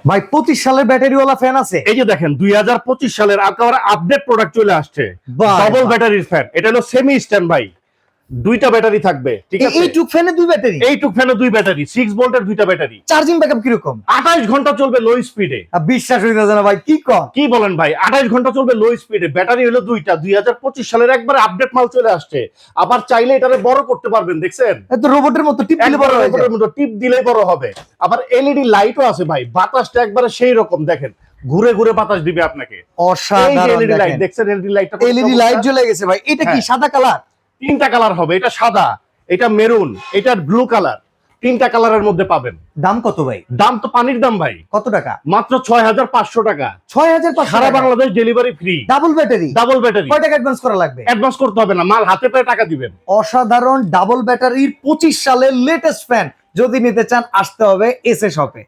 ভাই 25 সালের ব্যাটারিওয়ালা ফ্যান আছে? এই যে দেখেন 2025 সালের একেবারে আপডেট প্রোডাক্ট চলে আসছে, বাহ, ডবল বাহ। ব্যাটারির ফ্যান। এটা হলো সেমি স্ট্যান্ড বাই, দুইটা ব্যাটারি থাকবে, ঠিক আছে? এই টুক ফ্যানে দুই ব্যাটারি? এইটুক ফ্যানে দুই ব্যাটারি, 6 ভোল্টের দুইটা ব্যাটারি। চার্জিং ব্যাকআপ কি রকম? 28 ঘন্টা চলবে লো স্পিডে। বিশ্বাস হইতেছে না ভাই, কি কম? কি বলেন ভাই, 28 ঘন্টা চলবে লো স্পিডে, ব্যাটারি হলো দুইটা। 2025 সালের একবারে আপডেট মাল চলে আসছে। আবার চাইলে এটারে বড় করতে পারবেন, দেখছেন? এত রোবটের মতো টিপ দিলে বড় হয়ে যায়। রোবটের মতো টিপ দিলেই বড় হবে। আবার এলইডি লাইটও আছে ভাই, বাতাসটা একবারে সেই রকম, দেখেন ঘুরে ঘুরে বাতাস দিবে আপনাকে। অসাধারণ এলইডি লাইট দেখেন। দেখছেন, এলইডি লাইটটা এলইডি লাইট জ্বলে গেছে ভাই। এটা কি হ্যাঁ। সাদা কালার? তিনটা কালার হবে, এটা সাদা, এটা মেরুন, এটা ব্লু কালার, তিনটা কালারের মধ্যে পাবেন। দাম কত ভাই? দাম তো পানির দাম ভাই, কত টাকা? মাত্র 6500 টাকা। 6500 সারা Bangladesh delivery free. Double battery? Double battery. কয় টাকা অ্যাডভান্স করা লাগবে? অ্যাডভান্স করতে হবে না, মাল হাতে পেয়ে টাকা দিবেন। অসাধারণ ডাবল ব্যাটারির 25 সালের লেটেস্ট ফ্যান যদি নিতে চান আসতে হবে এসএ শপে।